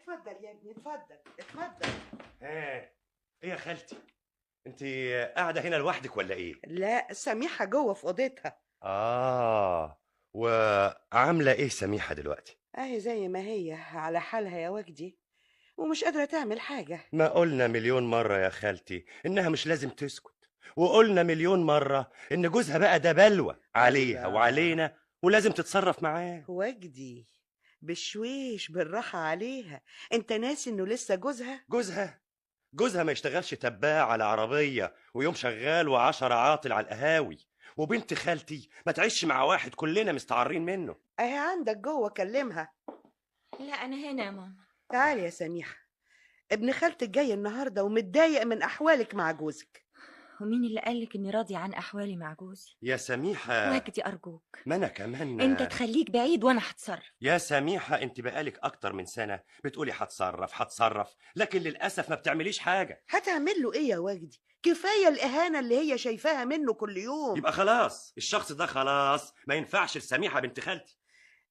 اتفضل يا ابني، اتفضل اتفضل. ايه يا خالتي، انت قاعده هنا لوحدك ولا ايه؟ لا، سميحة جوه في اوضتها. وعامله ايه سميحه دلوقتي؟ اهي زي ما هي على حالها يا وجدي، ومش قادرة تعمل حاجة. ما قلنا مليون مره يا خالتي انها مش لازم تسكت، وقلنا مليون مره ان جوزها بقى ده بلوى عليها الله. وعلينا ولازم تتصرف معاه. وجدي، بشويش بالراحة عليها، انت ناسي انه لسه جوزها؟ جوزها ما يشتغلش تباع على عربيه ويوم شغال وعشرة عاطل على القهاوي، وبنت خالتي ما تعيش مع واحد كلنا مستعارين منه. اهي عندك جوه، كلمها. لا أنا هنا يا ماما. تعالي يا سميحة، ابن خالتك جاي النهاردة ومتضايق من أحوالك مع جوزك. ومين اللي قالك إني راضية عن أحوالي مع جوزي؟ يا سميحه وجدي أرجوك، ما انا كمان. أنت تخليك بعيد وأنا هتصرف. يا سميحة انت بقالك اكتر من سنة بتقولي هتصرف، لكن للأسف ما بتعمليش حاجة. هتعمل له ايه يا وجدي؟ كفاية الإهانة اللي هي شايفاها منه كل يوم. يبقى خلاص الشخص ده خلاص ما ينفعش لسميحة بنت خالتي.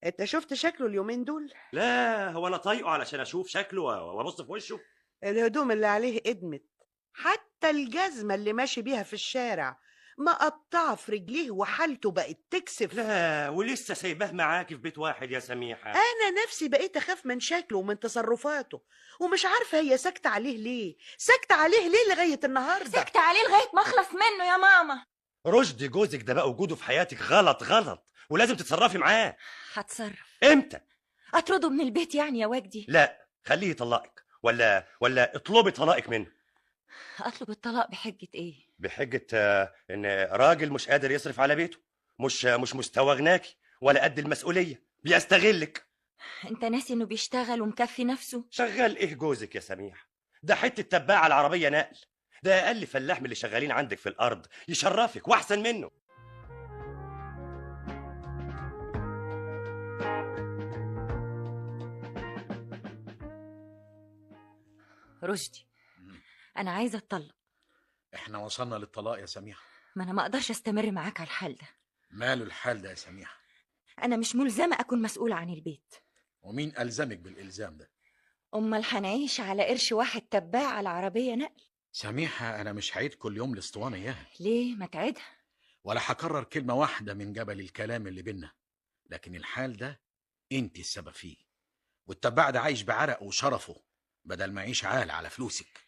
انت شفت شكله اليومين دول؟ لا هو انا طايقه علشان اشوف شكله وابص في وشه؟ الهدوم اللي عليه ادمت، حتى الجزمة اللي ماشي بيها في الشارع مقطعة في رجليه وحالته بقت تكسف. لا ولسه سايباه معاكي في بيت واحد يا سميحة. أنا نفسي بقيت أخاف من شكله ومن تصرفاته، ومش عارفة هي ساكتة عليه ليه، ساكتة عليه ليه لغاية النهاردة؟ سكت عليه لغاية ما أخلص منه يا ماما. رشدي جوزك ده بقى وجوده في حياتك غلط ولازم تتصرفي معاه. هتصرف. امتى؟ أطرده من البيت يعني يا وجدي؟ لا خليه يطلقك، ولا اطلبي طلاقك منه. أطلب الطلاق بحجة إيه؟ بحجة ان راجل مش قادر يصرف على بيته، مش مستوى غناكي ولا قد المسؤولية، بيستغلك. أنت ناسي إنه بيشتغل ومكفي نفسه؟ شغال ايه جوزك يا سميح؟ ده حتة تباع على العربية نقل، ده اقل فلاح من اللي شغالين عندك في الارض، يشرفك واحسن منه. رشدي، أنا عايزة أتطلق. احنا وصلنا للطلاق يا سميحة. ما أنا ما أقدرش أستمر معاك على الحال ده. ماله الحال ده يا سميحة؟ أنا مش ملزمة أكون مسؤولة عن البيت. ومين ألزمك بالإلزام ده؟ أمال هنعيش على قرش واحد تباع على عربية نقل؟ سميحة أنا مش هعيد كل يوم الاسطوانة إياها. ليه ما تعيدها؟ ولا هكرر كلمة واحدة من جبل الكلام اللي بينا، لكن الحال ده أنت السبب فيه، والتباع ده عايش بعرق وشرفه بدل ما يعيش عال على فلوسك.